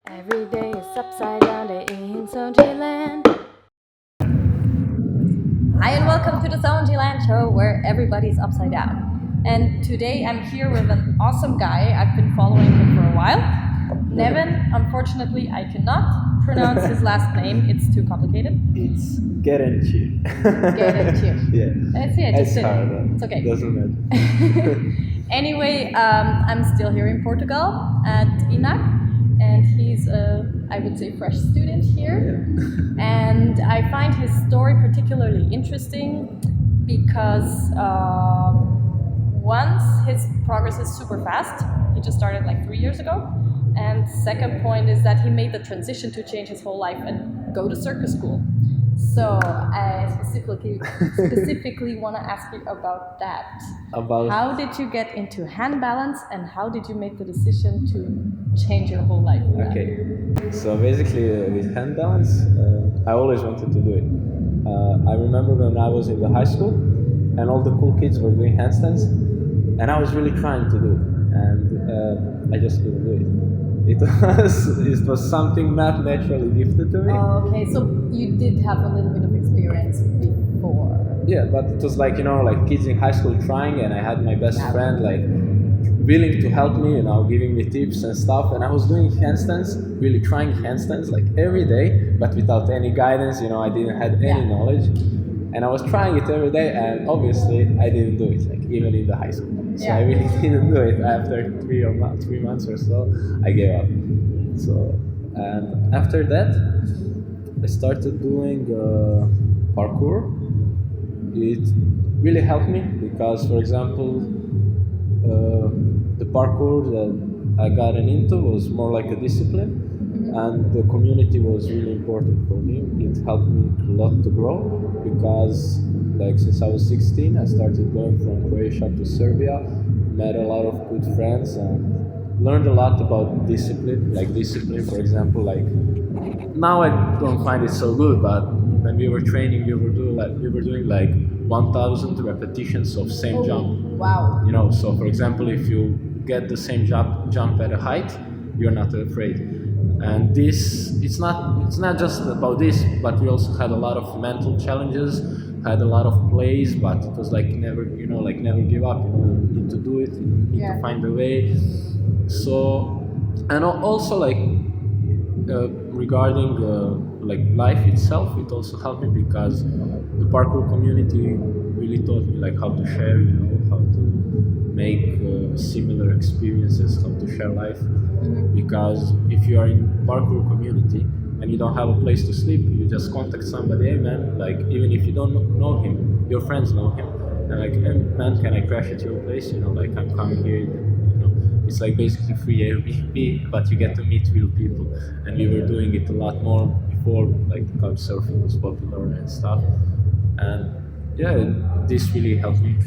Every day is upside down day in Soundschi land. Hi and welcome to the Soundschi land show where everybody's upside down. And today I'm here with an awesome guy. I've been following him for a while. Neven, unfortunately I cannot pronounce his last name. It's too complicated. It's Gerenčir. Gerenčir. Yeah. It's hard. It's okay. Doesn't matter. Anyway, I'm still here in Portugal at INAC. And he's I would say, fresh student here. Yeah. And I find his story particularly interesting because once his progress is super fast. He just started like 3 years ago. And second point is that he made the transition to change his whole life and go to circus school. So I specifically want to ask you about that. How did you get into hand balance and how did you make the decision to change your whole life? Okay, so basically with hand balance, I always wanted to do it. I remember when I was in the high school and all the cool kids were doing handstands and I was really trying to do it and I just couldn't do it. It was something not naturally gifted to me. Okay, so you did have a little bit of experience before. Yeah, but it was like, like kids in high school trying, and I had my best friend like willing to help me, giving me tips and stuff. And I was doing handstands, really trying handstands like every day, but without any guidance, I didn't have any knowledge. And I was trying it every day, and obviously I didn't do it, like even in the high school. So I really didn't do it. After 3 months or so, I gave up. So, and after that, I started doing parkour. It really helped me because, for example, the parkour that I got into was more like a discipline. And the community was really important for me. It helped me a lot to grow because, like, since I was 16, I started going from Croatia to Serbia, met a lot of good friends, and learned a lot about discipline. Like discipline, for example, like now I don't find it so good, but when we were training, we were doing like 1,000 repetitions of same jump. Wow. So for example, if you get the same jump at a height, you're not afraid. And it's not just about this, but we also had a lot of mental challenges, had a lot of plays, but it was like never give up. You need to do it, you need to find a way. So, and also like regarding like life itself, it also helped me because the parkour community really taught me like how to share, how to make similar experiences, how to share life. Because if you are in parkour community and you don't have a place to sleep, you just contact somebody, hey man, like even if you don't know him, your friends know him, and like, hey man, can I crash at your place? Like I'm coming here. It's like basically free Airbnb, but you get to meet real people. And we were doing it a lot more before, like couch surfing was popular and stuff. And this really helped me.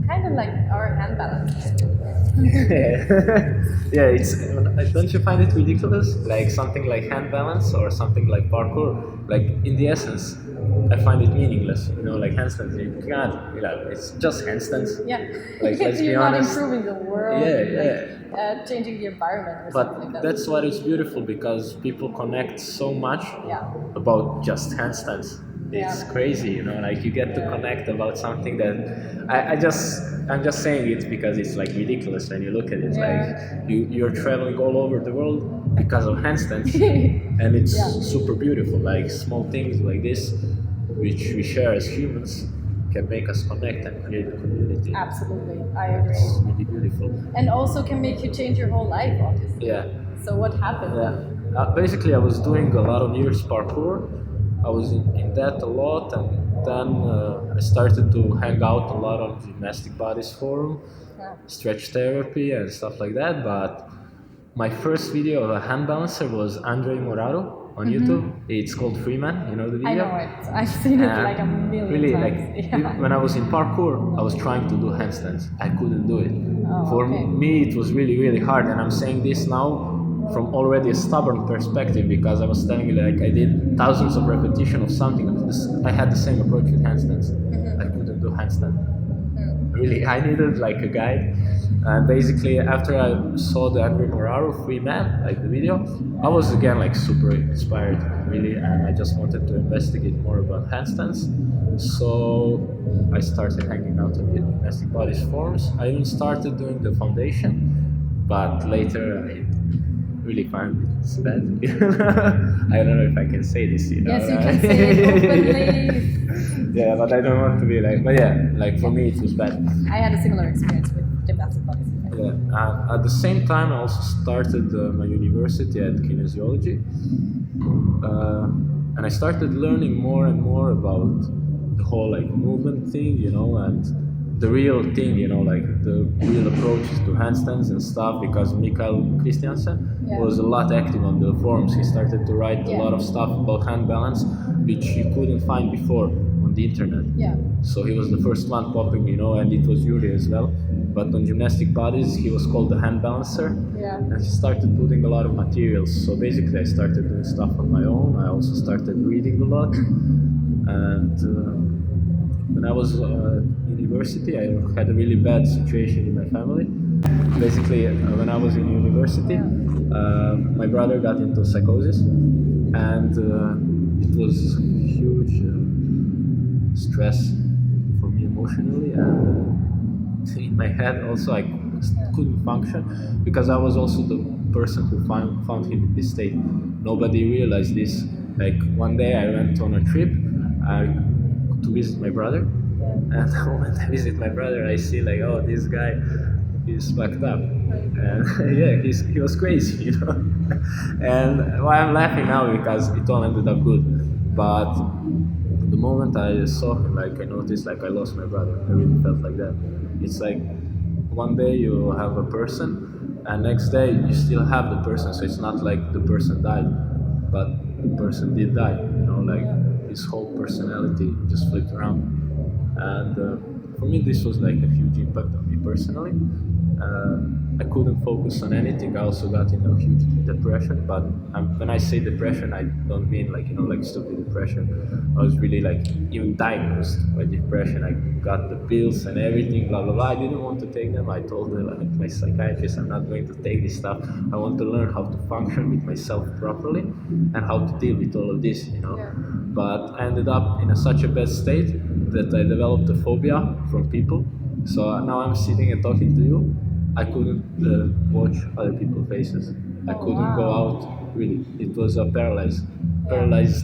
Kind of like our hand balance. Don't you find it ridiculous? Like something like hand balance or something like parkour, like in the essence, I find it meaningless. Like handstands, you cannot, it's just handstands. Yeah. Like let's You're be honest. not improving the world. Changing the environment or but something like that. That's what is beautiful because people connect so much about just handstands. It's crazy, like you get to connect about something that I'm just saying it because it's like ridiculous when you look at it. Like you're traveling all over the world because of handstands, and it's super beautiful. Like small things like this, which we share as humans, can make us connect and create a community. Absolutely, I agree. It's really beautiful. And also can make you change your whole life, obviously. Yeah. So what happened? Basically, I was doing a lot of years parkour. I was in that a lot, and then I started to hang out a lot on Gymnastic Bodies forum, stretch therapy and stuff like that. But my first video of a hand balancer was Andre Moraro on YouTube. It's called Freeman, you know the video? I know it. I've seen it like a million times. When I was in parkour, I was trying to do handstands. I couldn't do it. For me, it was really, really hard. And I'm saying this now from already a stubborn perspective because I was telling you like I did thousands of repetition of something. I had the same approach with handstands. I couldn't do handstand. really, I needed like a guide. And basically, after I saw the Andre Moraro Free Man, like the video, I was again like super inspired, really, and I just wanted to investigate more about handstands. So I started hanging out on the gymnastic bodies forums. I even started doing the foundation, but later I really found it's bad. I don't know if I can say this, you know. Yes, you can say it openly. Yeah, but I don't want to be like. But yeah, like for me, it was bad. I had a similar experience with gymnastic bodies. Yeah. At the same time, I also started my university at kinesiology, and I started learning more and more about the whole like movement thing, you know, and the real thing, you know, like the real approaches to handstands and stuff. Because Mikael Christiansen was a lot active on the forums. He started to write a lot of stuff about hand balance, which you couldn't find before on the internet. Yeah. So he was the first one popping, you know, and it was Yuri as well. But on gymnastic bodies, he was called the hand balancer. Yeah. And he started putting a lot of materials. So basically, I started doing stuff on my own. I also started reading a lot. And when I was at university, I had a really bad situation in my family. Basically, when I was in university, my brother got into psychosis, and it was huge stress for me emotionally, and in my head also I couldn't function, because I was also the person who found him in this state. Nobody realized this. Like one day I went on a trip to visit my brother, and the moment I visit my brother, I see like, oh, this guy is fucked up, and yeah, he was crazy, you know. And why I'm laughing now, because it all ended up good, but the moment I saw him, like I noticed like I lost my brother. I really felt like that. It's like one day you have a person, and next day you still have the person. So it's not like the person died, but the person did die. You know, like his whole personality just flipped around. And for me, this was like a huge impact on me personally. I couldn't focus on anything. I also got in a huge depression. But when I say depression, I don't mean like, you know, like stupid depression. I was really like even diagnosed by depression. I got the pills and everything, blah blah blah. I didn't want to take them. I told my psychiatrist, I'm not going to take this stuff. I want to learn how to function with myself properly and how to deal with all of this, you know. But I ended up in such a bad state that I developed a phobia from people. So now I'm sitting and talking to you. I couldn't watch other people's faces. I couldn't go out, really. It was a paralyzed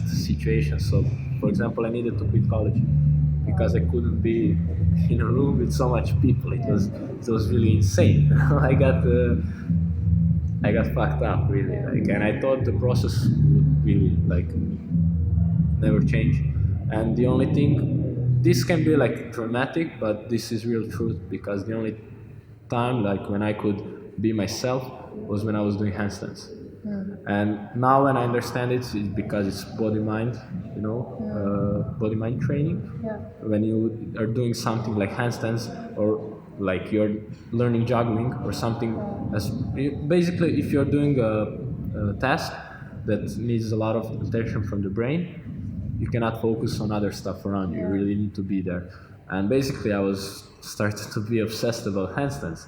situation. So, for example, I needed to quit college because I couldn't be in a room with so much people. It was really insane. I got fucked up, really. Like, and I thought the process would really like never change. And the only thing, this can be like dramatic, but this is real truth, because the only time like when I could be myself was when I was doing handstands. And now when I understand it, it's because it's body-mind, you know, body-mind training. When you are doing something like handstands, or like you're learning juggling or something, basically if you're doing a task that needs a lot of attention from the brain, you cannot focus on other stuff around you. You really need to be there. And basically I started to be obsessed about handstands.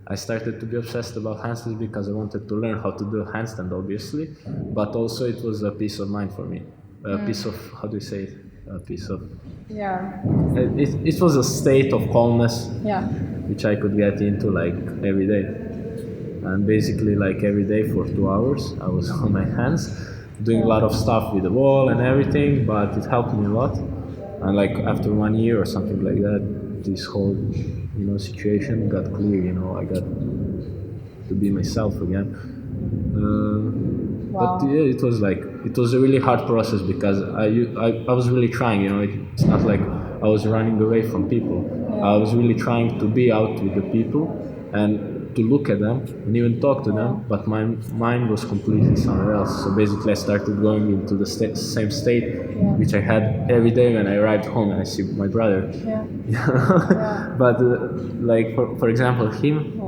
I started to be obsessed about handstands because I wanted to learn how to do a handstand, obviously, but also it was a peace of mind for me. A piece of, how do you say it? A piece of... It was a state of calmness, which I could get into like every day. And basically like every day for 2 hours, I was on my hands, doing a lot of stuff with the wall and everything, but it helped me a lot. And like after 1 year or something like that, this whole, you know, situation got clear. You know, I got to be myself again. But yeah, it was a really hard process, because I was really trying. You know, it's not like I was running away from people. I was really trying to be out with the people and to look at them and even talk to them, but my mind was completely somewhere else. So basically I started going into the same state which I had every day when I arrived home and I see my brother. But like for example,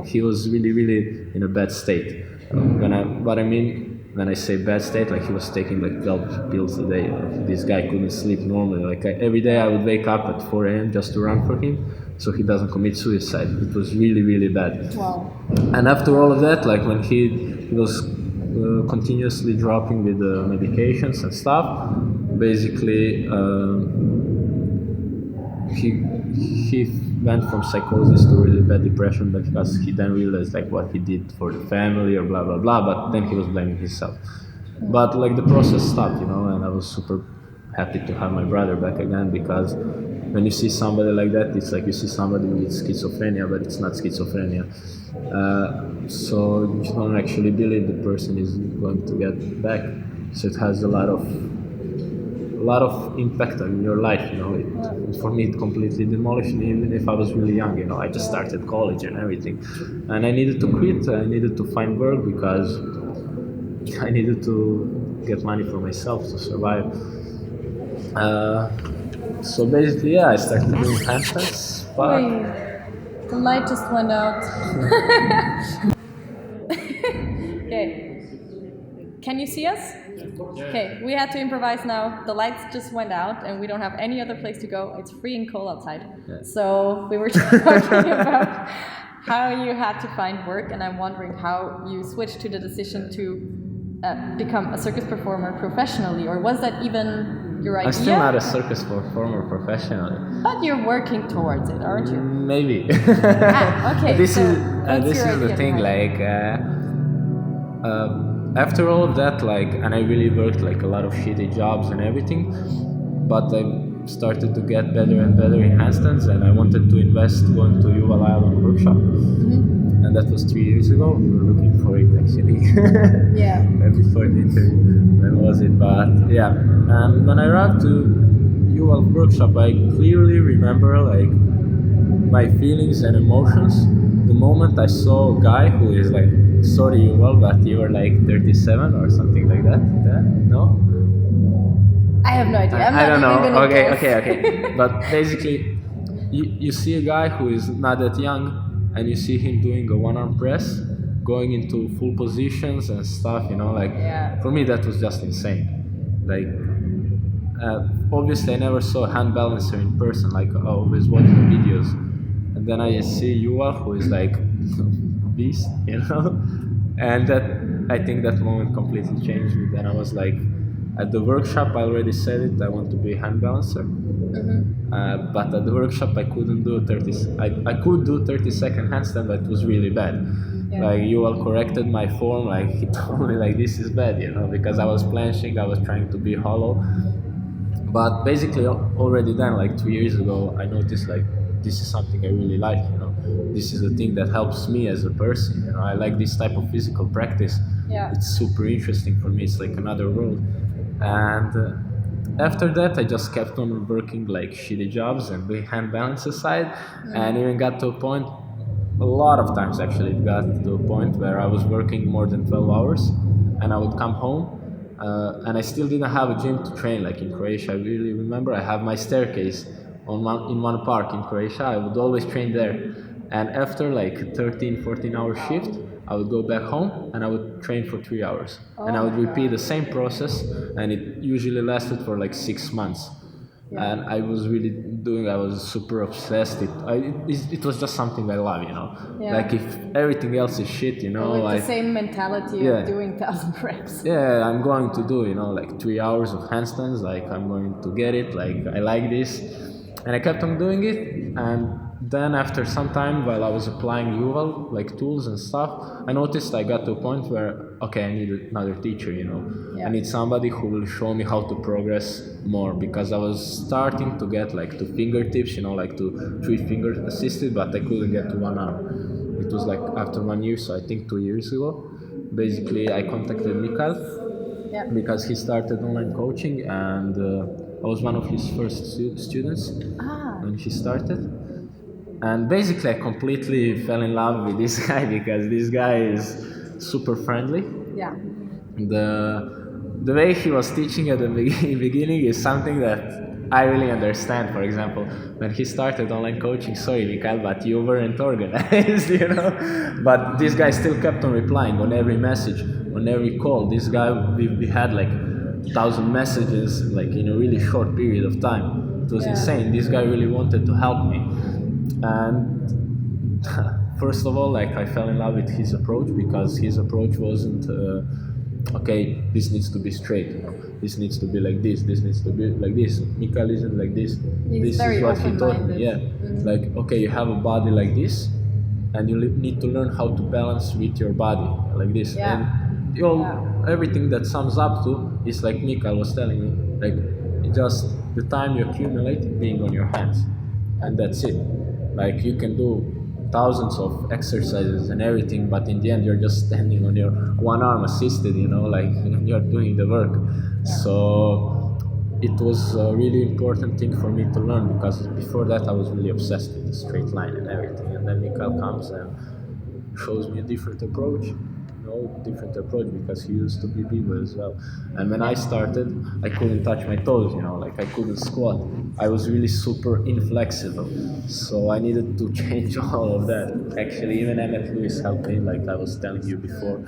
he was really in a bad state. What I mean when I say bad state, like he was taking like 12 pills a day. This guy couldn't sleep normally. Like every day I would wake up at 4 a.m. just to run for him, so he doesn't commit suicide. It was really, really bad. Wow. And after all of that, like when he was continuously dropping with the medications and stuff, basically he went from psychosis to really bad depression because he then realized like what he did for the family or blah blah blah, but then he was blaming himself. But like the process stopped, and I was super happy to have my brother back again, because when you see somebody like that, it's like you see somebody with schizophrenia, but it's not schizophrenia. So you don't actually believe the person is going to get back. So it has a lot of impact on your life. For me, it completely demolished me. Even if I was really young, I just started college and everything, and I needed to quit. I needed to find work because I needed to get money for myself to survive. So basically, yeah, I started doing handstands. But Wait, the light just went out. Okay. Can you see us? Okay, we had to improvise now. The lights just went out and we don't have any other place to go. It's freezing cold outside. Yeah. So we were just talking about how you had to find work, and I'm wondering how you switched to the decision to become a circus performer professionally, or was that even your idea? I'm still not a circus performer professionally. But you're working towards it, aren't you? Maybe. Okay. This so is the thing, like after all of that, like, and I really worked like a lot of shitty jobs and everything, but I started to get better and better in handstands, and I wanted to invest going to Yuval Island workshop. Mm-hmm. And that was 3 years ago. We were looking for it actually. Yeah. Before the interview. When was it? But yeah. And when I arrived to Yuval workshop, I clearly remember like my feelings and emotions the moment I saw a guy who is like, sorry Yuval, but you were like 37 or something like that. Yeah? No? I have no idea. I don't know. Okay. Okay. But basically, you see a guy who is not that young, and you see him doing a one-arm press, going into full positions and stuff. Like for me that was just insane. Like obviously I never saw a hand balancer in person. Like I always watch the videos, and then I see Yuval, who is like beast, and that I think that moment completely changed me. Then I was like, at the workshop I already said it, I want to be a hand balancer. Mm-hmm. But at the workshop I couldn't do I could do 30-second handstand, but it was really bad. Yeah. Like Yuval corrected my form, like he told me like this is bad, because I was planching, I was trying to be hollow. But basically already then, like 2 years ago, I noticed like this is something I really like, This is the thing that helps me as a person, I like this type of physical practice. Yeah. It's super interesting for me, it's like another world. And after that I just kept on working like shitty jobs and doing hand balance aside, and even got to a point, a lot of times actually it got to a point where I was working more than 12 hours and I would come home and I still didn't have a gym to train. Like in Croatia, I really remember I have my staircase in one park in Croatia. I would always train there, and after like 13-14 hour shift I would go back home and I would train for 3 hours. And I would repeat the same process, and it usually lasted for like 6 months. Yeah. And I was super obsessed. It was just something I love, Yeah. Like if everything else is shit, like the same mentality of doing 1,000 reps. Yeah, I'm going to do, like 3 hours of handstands, like I'm going to get it, like I like this. And I kept on doing it, and then after some time, while I was applying Yuval, like tools and stuff, I noticed I got to a point where, okay, I need another teacher, Yeah. I need somebody who will show me how to progress more, because I was starting to get like to fingertips, like to 3 finger assisted, but I couldn't get to 1 arm. It was like after 1 year, so I think 2 years ago. Basically, I contacted Mikael, because he started online coaching, and I was one of his first students when he started. And basically I completely fell in love with this guy, because this guy is super friendly. Yeah. The way he was teaching at the beginning is something that I really understand. For example, when he started online coaching, sorry Mikael, but you weren't organized, But this guy still kept on replying on every message. on every call. This guy, we had like 1,000 messages like in a really short period of time. It was insane. This guy really wanted to help me, and first of all, like I fell in love with his approach, because his approach wasn't okay, this needs to be straight, you know, this needs to be like this needs to be like this. Mikael isn't like this. He's this is what he taught me. Yeah, Mm-hmm. like okay, you have a body like this, and you need to learn how to balance with your body like this. Yeah. And everything that sums up to is like Mikael was telling me, like just the time you accumulate being on your hands, and that's it. Like you can do thousands of exercises and everything, but in the end you're just standing on your one arm assisted, you know, like you're doing the work. So it was a really important thing for me to learn, because before that I was really obsessed with the straight line and everything, and then Mikael comes and shows me a different approach, different approach, because he used to be b-boy as well. And when I started, I couldn't touch my toes, you know, like I couldn't squat. I was really super inflexible, so I needed to change all of that. Actually, even Emmett Lewis helped me, like I was telling you before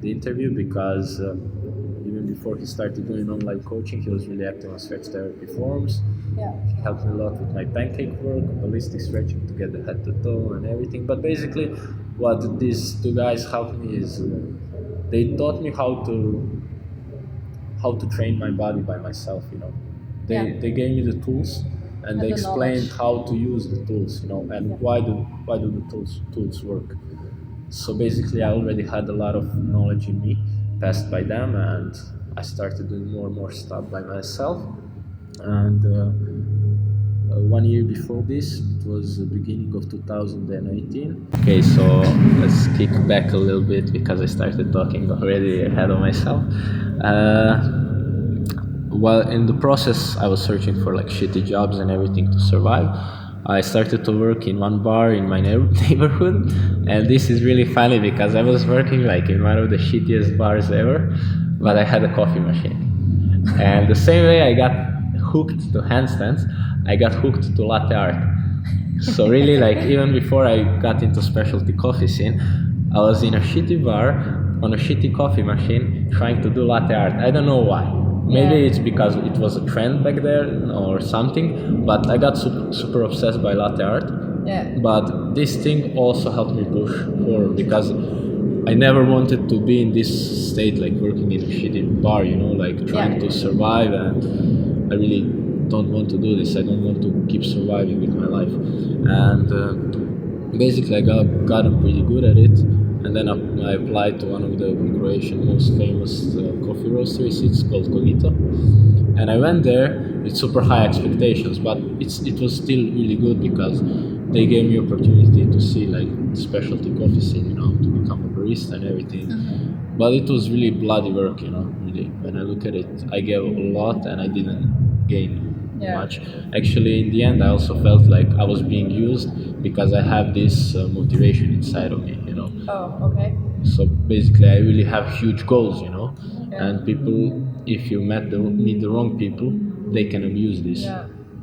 the interview, because even before he started doing online coaching, he was really active on stretch therapy forums. He helped me a lot with my pancake work, ballistic stretching to get the head to toe and everything. But basically, what these two guys helped me is they taught me how to train my body by myself. You know, they gave me the tools, and they explained how to use the tools. You know, and why do the tools work. So basically, I already had a lot of knowledge in me, passed by them, and I started doing more and more stuff by myself. And 1 year before this, it was the beginning of 2018. Okay, so let's kick back a little bit, because I started talking already ahead of myself. While in the process, I was searching for like shitty jobs and everything to survive. I started to work in one bar in my neighborhood, and this is really funny because I was working like in one of the shittiest bars ever, but I had a coffee machine. And the same way I got hooked to handstands, I got hooked to latte art. So really, like even before I got into specialty coffee scene, I was in a shitty bar on a shitty coffee machine trying to do latte art. I don't know why. Maybe it's because it was a trend back there or something, but I got super obsessed by latte art. But this thing also helped me push forward, because I never wanted to be in this state, like working in a shitty bar, you know, like trying to survive, and I really don't want to do this. I don't want to keep surviving with my life. And basically I gotten pretty good at it. And then I applied to one of the Croatian most famous coffee roasteries. It's called Cogito. And I went there with super high expectations, but it was still really good, because they gave me opportunity to see like specialty coffee scene, you know, to become a barista and everything. But it was really bloody work, you know, really. When I look at it, I gave a lot and I didn't gain much. Actually, in the end, I also felt like I was being used, because I have this motivation inside of me, you know. So basically, I really have huge goals, you know. And people, if you meet the wrong people, they can abuse this.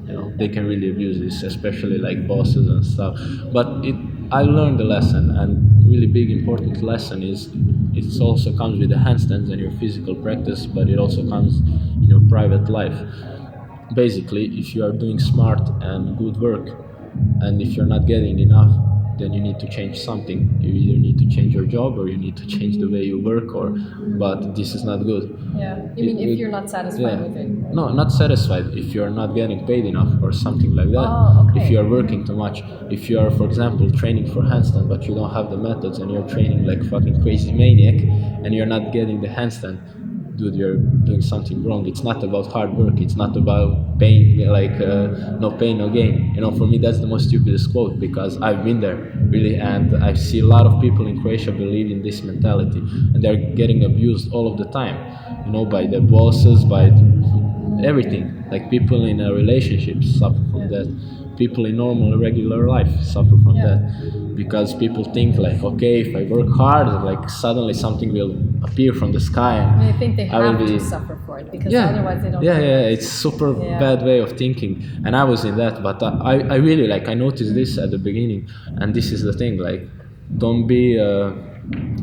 You know, they can really abuse this, especially like bosses and stuff. But I learned the lesson, and really big important lesson is it also comes with the handstands and your physical practice, but it also comes in your private life. Basically, if you are doing smart and good work, and if you're not getting enough, then you need to change something. You either need to change your job, or you need to change the way you work, but this is not good. You mean if you're not satisfied with it? No, not satisfied. If you're not getting paid enough or something like that. If you are working too much. If you are, for example, training for handstand, but you don't have the methods, and you're training like fucking crazy maniac, and you're not getting the handstand, dude, you're doing something wrong. It's not about hard work. It's not about pain, like no pain, no gain. You know, for me, that's the most stupidest quote, because I've been there, really, and I see a lot of people in Croatia believe in this mentality, and they're getting abused all of the time, you know, by their bosses, by everything. Like people in a relationship suffer from that. People in normal, regular life suffer from that, because people think like, okay, if I work hard, like suddenly something will appear from the sky, and they think they have to suffer for it, because otherwise they don't. It's super bad way of thinking, and I was in that. But I really, like, I noticed this at the beginning, and this is the thing, like, don't be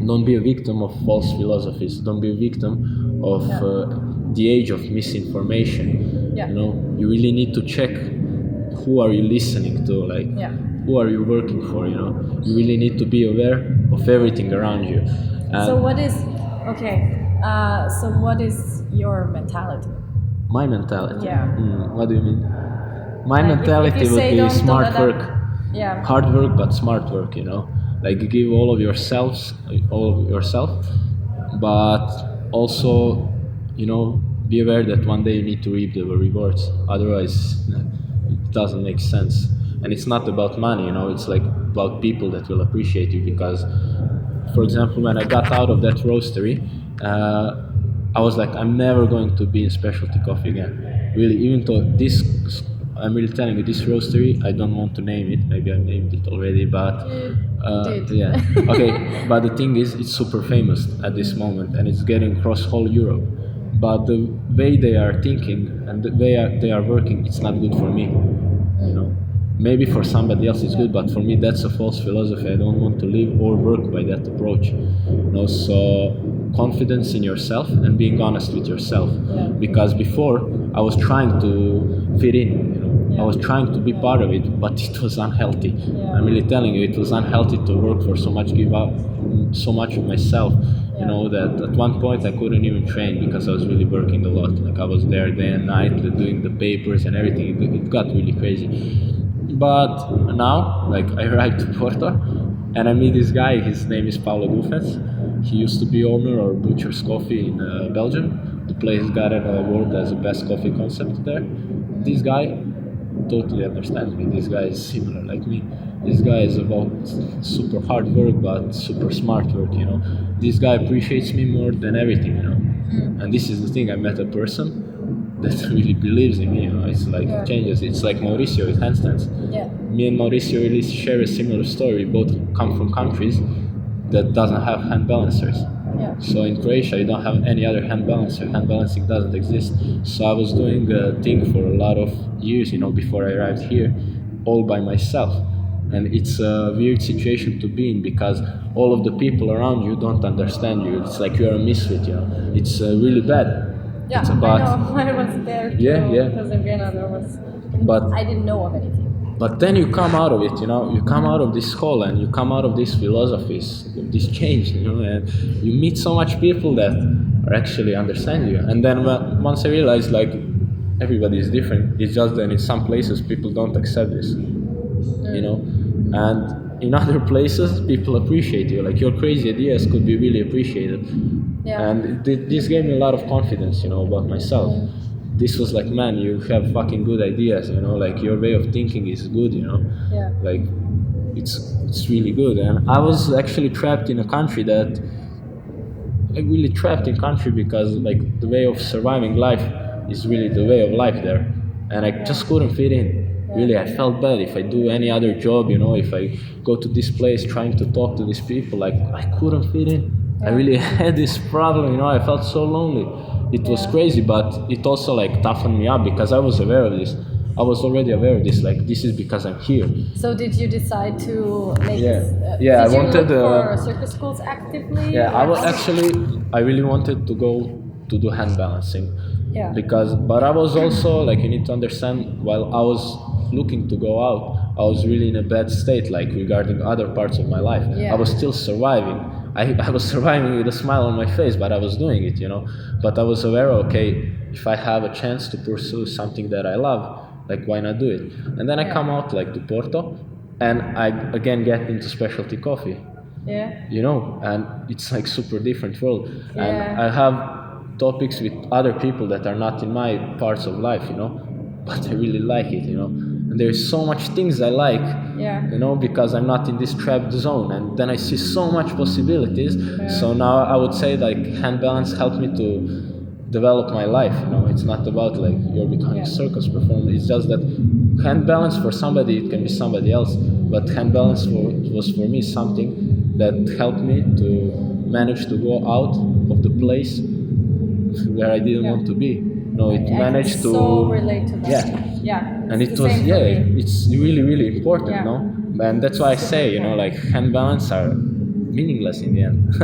don't be a victim of false philosophies. Don't be a victim of the age of misinformation. Yeah. You know, you really need to check who are you listening to, like who are you working for. You know, you really need to be aware of everything around you. And so what is so what is your mentality? my mentality. Yeah. What do you mean? My Like mentality if you would say be don't smart let that- work. Yeah. Hard work, but smart work. You know, like you give all of yourself, but also, you know, be aware that one day you need to reap the rewards. Otherwise, it doesn't make sense. And it's not about money. You know, it's like about people that will appreciate you. Because, for example, when I got out of that roastery, I was like, I'm never going to be in specialty coffee again. Really, even though this, I'm really telling you, this roastery, I don't want to name it. Maybe I named it already, but Did. yeah. Okay, but the thing is, it's super famous at this moment, and it's getting across whole Europe. But the way they are thinking and the way they are working, it's not good for me. You know, maybe for somebody else it's good, but for me that's a false philosophy. I don't want to live or work by that approach. You know, so confidence in yourself and being honest with yourself. Because before I was trying to fit in. You know, I was trying to be part of it, but it was unhealthy. I'm really telling you, it was unhealthy to work for so much, give up so much of myself. You know, that at one point I couldn't even train because I was really working a lot. Like I was there day and night doing the papers and everything. It got really crazy. But now, like I arrived to Porto and I meet this guy. His name is Paulo Gufets. He used to be owner of Butcher's Coffee in Belgium. The place got an award as the best coffee concept there. This guy totally understands me. This guy is similar like me. This guy is about super hard work but super smart work, you know. This guy appreciates me more than everything, you know. And this is the thing, I met a person that really believes in me, you know. It's like changes. It's like Mauricio with Handstands. Me and Mauricio really share a similar story. We both come from countries that doesn't have hand balancers. So in Croatia you don't have any other hand balancer. Hand balancing doesn't exist. So I was doing a thing for a lot of years, you know, before I arrived here, all by myself. And it's a weird situation to be in because all of the people around you don't understand you. It's like you're a misfit, you know. It's really bad. Yeah, it's about, I know. I was there too. Because in Vienna there was. But I didn't know of anything. But then you come out of it, you know. You come out of this school and you come out of these philosophies, this change, you know, and you meet so much people that are actually understand you. And then once I realized, like, everybody is different. It's just that in some places people don't accept this, you know. And in other places, people appreciate you. Like your crazy ideas could be really appreciated. And this gave me a lot of confidence, you know, about myself. This was like, man, you have fucking good ideas, you know, like your way of thinking is good, you know. Like it's really good. And I was actually trapped in a country that because like the way of surviving life is really the way of life there. And I just couldn't fit in. Really, I felt bad if I do any other job, you know, if I go to this place trying to talk to these people, like I couldn't fit in. I really had this problem, you know, I felt so lonely. It was crazy, but it also like toughened me up because I was aware of this. I was already aware of this, like this is because I'm here. So did you decide to make this? I did you wanted look for circus schools actively? I really wanted to go to do hand balancing. But I was also like, you need to understand, while I was looking to go out, I was really in a bad state, like regarding other parts of my life. I was still surviving. I was surviving with a smile on my face, but I was doing it, you know. But I was aware, okay, if I have a chance to pursue something that I love, like why not do it? And then I come out like to Porto, and I again get into specialty coffee. You know, and it's like super different world. And I have topics with other people that are not in my parts of life, you know, but I really like it, you know. And there's so much things I like, you know, because I'm not in this trapped zone. And then I see so much possibilities. So now I would say like hand balance helped me to develop my life, you know. It's not about like you're becoming a circus performer. It's just that hand balance for somebody, it can be somebody else. But hand balance was for me something that helped me to manage to go out of the place where I didn't want to be. No, it managed to. So relate to that. And it was it's really really important, no. And that's why I say, you know, like hand balance are meaningless in the end.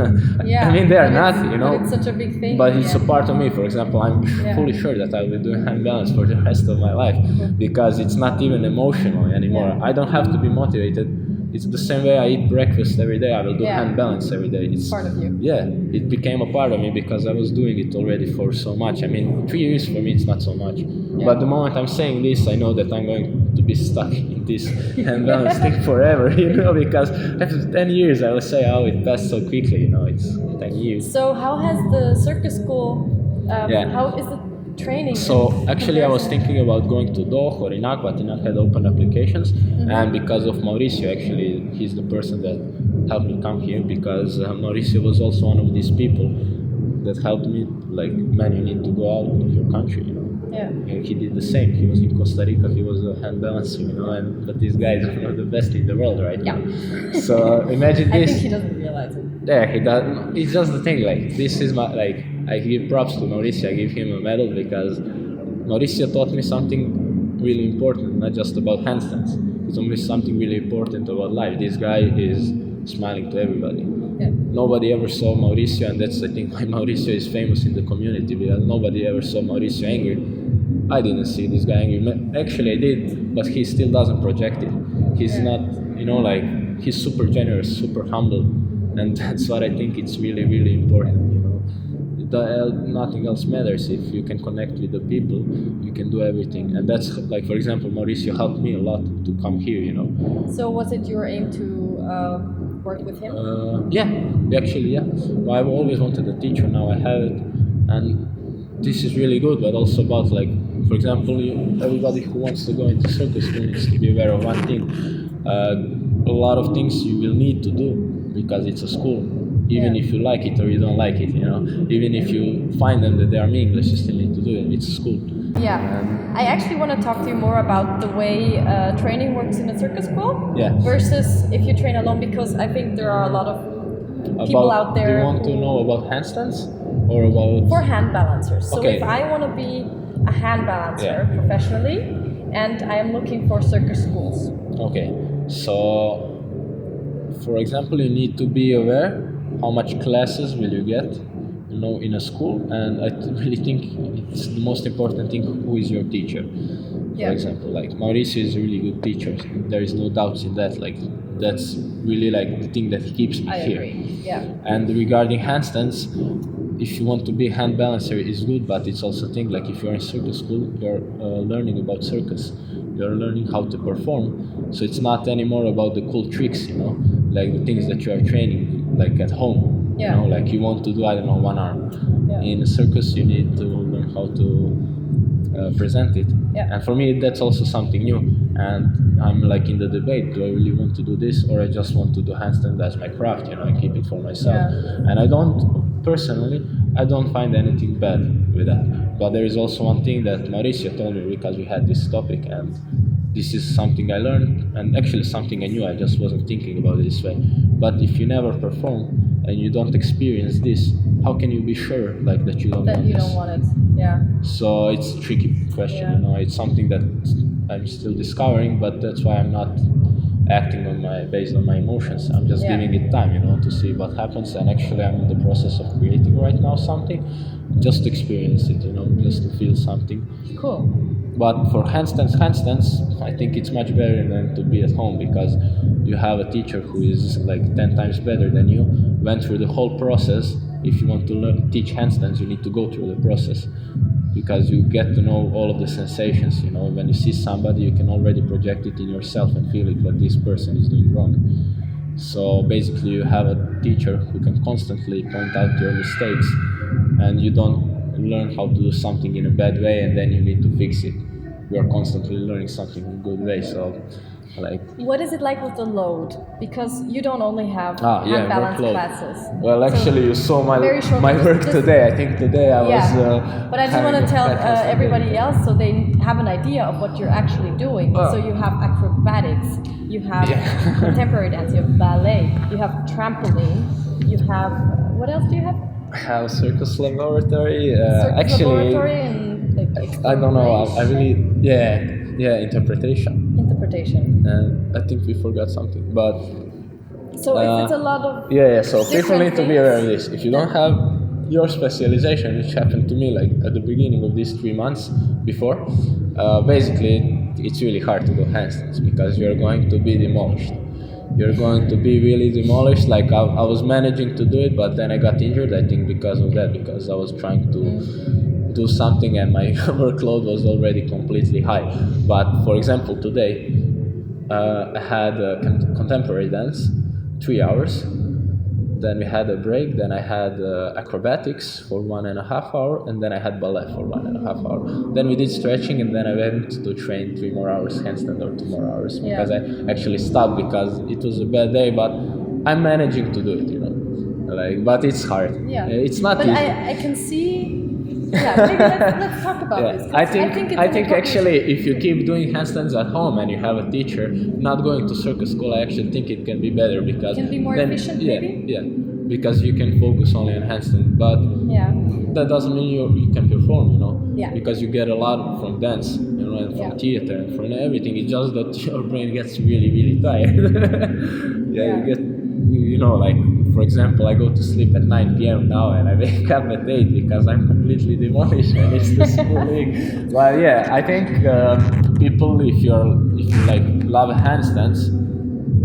Yeah, I mean, they are but not, but it's such a big thing. but it's a part of me. For example, I'm fully sure that I will do hand balance for the rest of my life because it's not even emotional anymore. Yeah. I don't have to be motivated. It's the same way I eat breakfast every day. I will do hand balance every day. It's part of you. Yeah, it became a part of me because I was doing it already for so much. I mean, 3 years for me it's not so much. Yeah. But the moment I'm saying this, I know that I'm going to be stuck in this hand balance thing forever, because after 10 years I will say, oh, it passed so quickly, it's 10 years. So how has the circus school, how is the training? So actually I was thinking about going to DOH or INAC, but INAC had open applications, and because of Mauricio, actually he's the person that helped me come here, because Mauricio was also one of these people that helped me, like, man, you need to go out of your country, Yeah. And he did the same. He was in Costa Rica, he was a hand balancer, but this guy is one of the best in the world right now. So imagine this. I think he doesn't realize it. Yeah, he does. It's just the thing, like, this is my, like, I give props to Mauricio, I give him a medal because Mauricio taught me something really important, not just about handstands. It's only something really important about life. This guy is smiling to everybody. Yeah. Nobody ever saw Mauricio, and that's, I think, why Mauricio is famous in the community, because nobody ever saw Mauricio angry. I didn't see this guy angry. Actually, I did, but he still doesn't project it. He's not, like, he's super generous, super humble, and that's what I think it's really, really important, Nothing else matters. If you can connect with the people, you can do everything. And that's, like, for example, Mauricio helped me a lot to come here, So was it your aim to work with him? Actually, yeah. I've always wanted a teacher, now I have it. And this is really good, but also about, like, for example, everybody who wants to go into circus school needs to be aware of one thing. A lot of things you will need to do because it's a school. Even if you like it or you don't like it, even if you find them that they are meaningless, you still need to do it. It's a school. Yeah, I actually want to talk to you more about the way training works in a circus school versus if you train alone, because I think there are a lot of people out there. Do you want to know about handstands or about? For hand balancers. So Okay. if I want to be a hand balancer professionally, and I am looking for circus schools. Okay, so for example, you need to be aware how much classes will you get, in a school, and I really think it's the most important thing, who is your teacher. For example, like, Mauricio is a really good teacher. There is no doubts in that. Like, that's really, like, the thing that keeps me here. I agree. Yeah. And regarding handstands, if you want to be a hand balancer, is good, but it's also a thing, like, if you're in circus school, you're learning about circus. You're learning how to perform. So it's not anymore about the cool tricks, like the things that you are training, like, at home. Like, you want to do, I don't know, one arm. In a circus, you need to learn how to present it. And for me, that's also something new. And I'm, like, in the debate, do I really want to do this, or I just want to do handstand as my craft, and keep it for myself. And personally, I don't find anything bad with that. But there is also one thing that Mauricio told me, because we had this topic, and this is something I learned, and actually something I knew, I just wasn't thinking about it this way. But if you never perform and you don't experience this, how can you be sure, like, that you don't want this? Don't want it? Yeah. So it's a tricky question, It's something that I'm still discovering, but that's why I'm not acting based on my emotions. I'm just giving it time, to see what happens. And actually, I'm in the process of creating right now something, just to experience it, just to feel something. Cool. But for handstands, I think it's much better than to be at home, because you have a teacher who is, like, 10 times better than you, went through the whole process. If you want to teach handstands, you need to go through the process, because you get to know all of the sensations. When you see somebody, you can already project it in yourself and feel it, what this person is doing wrong. So basically, you have a teacher who can constantly point out your mistakes, and you don't learn how to do something in a bad way and then you need to fix it. You are constantly learning something in a good way. So, like, what is it like with the load? Because you don't only have hand balance classes. Well, actually, you saw my work today. I think today I was. But I just want to tell everybody else, so they have an idea of what you're actually doing. So you have acrobatics, you have contemporary dance, you have ballet, you have trampoline, you have, what else do you have? I have circus laboratory. Laboratory and, like, I don't know. I really, interpretation. Interpretation. And I think we forgot something, but So if it's a lot of yeah. So people need to be things. aware of this. If you don't have your specialization, which happened to me like at the beginning of these 3 months before, basically it's really hard to do handstands because you're going to be demolished. You're going to be really demolished. Like I was managing to do it, but then I got injured. I think because of that, because I was trying to do something and my workload was already completely high. But for example, today I had contemporary dance, 3 hours. Then we had a break. Then I had acrobatics for 1.5 hours, and then I had ballet for 1.5 hours. Then we did stretching, and then I went to train 3 more hours handstand or 2 more hours because I actually stopped because it was a bad day. But I'm managing to do it, you know. Like, but it's hard. Yeah, it's not but easy. I can see. Yeah, maybe let's talk about this. I think actually if you keep doing handstands at home and you have a teacher, not going to circus school, I actually think it can be better because can be more then, efficient, yeah, maybe? Yeah, because you can focus only on handstand, but that doesn't mean you can perform, you know, because you get a lot from dance, you know, and from theater and from everything. It's just that your brain gets really, really tired. You get, you know, like, for example, I go to sleep at 9 p.m. now and I wake up at 8 because I'm completely demolished and it's the school week. Well, yeah, I think people, if you like love handstands,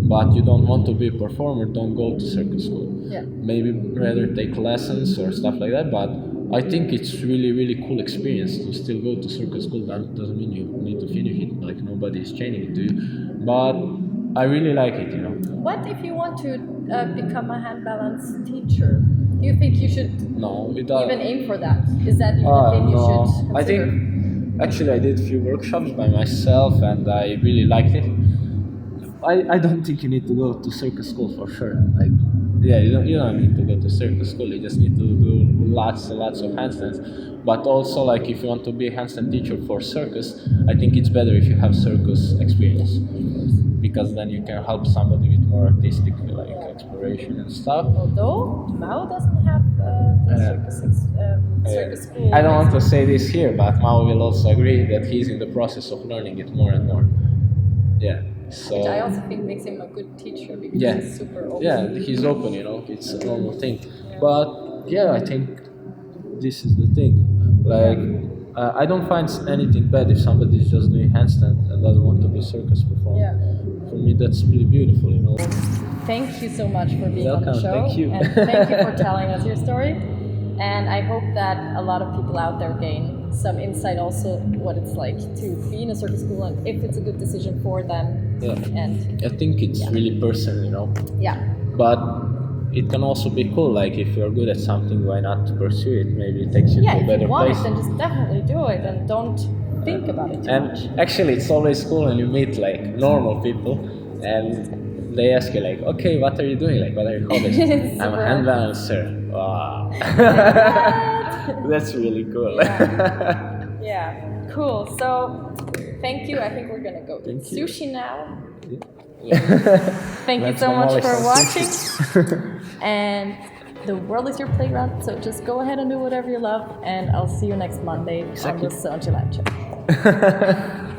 but you don't want to be a performer, don't go to circus school. Yeah. Maybe rather take lessons or stuff like that, but I think it's really, really cool experience to still go to circus school. That doesn't mean you need to finish it, like nobody is training it to you, but I really like it, you know. What if you want to become a hand balance teacher? Do you think you should even aim for that? Is that even a thing you should consider? I think actually I did a few workshops by myself and I really liked it. I don't think you need to go to circus school for sure. Like, you don't need to go to circus school. You just need to do lots and lots of handstands. But also, like, if you want to be a handstand teacher for circus, I think it's better if you have circus experience, because then you can help somebody with more artistic like exploration and stuff. Although Mao doesn't have circus school. I don't want to say this here, but Mao will also agree that he's in the process of learning it more and more. Yeah. So, which I also think makes him a good teacher because he's super open. Yeah, he's open, you know, it's a normal thing. But yeah, I think this is the thing. Like, I don't find anything bad if somebody is just doing handstand and doesn't want to be circus performer. Yeah. For me, that's really beautiful, you know. Thank you so much for being Welcome. on the show. Thank you. And thank you for telling us your story. And I hope that a lot of people out there gain some insight also what it's like to be in a circus school and if it's a good decision for them. Yeah. And I think it's really personal, you know. Yeah. But it can also be cool, like if you're good at something, why not pursue it? Maybe it takes you to a better place. Yeah, if you want it, then just definitely do it and don't think about it too much. And actually, it's always cool when you meet like normal people and they ask you like, okay, what are you doing? Like, what are your hobbies? I'm a hand balancer. Wow. That's really cool. Yeah, cool. So, thank you. I think we're gonna go to sushi now. Yeah. Thank you so much for watching. And the world is your playground, so just go ahead and do whatever you love. And I'll see you next Monday on the Soundschi live chat.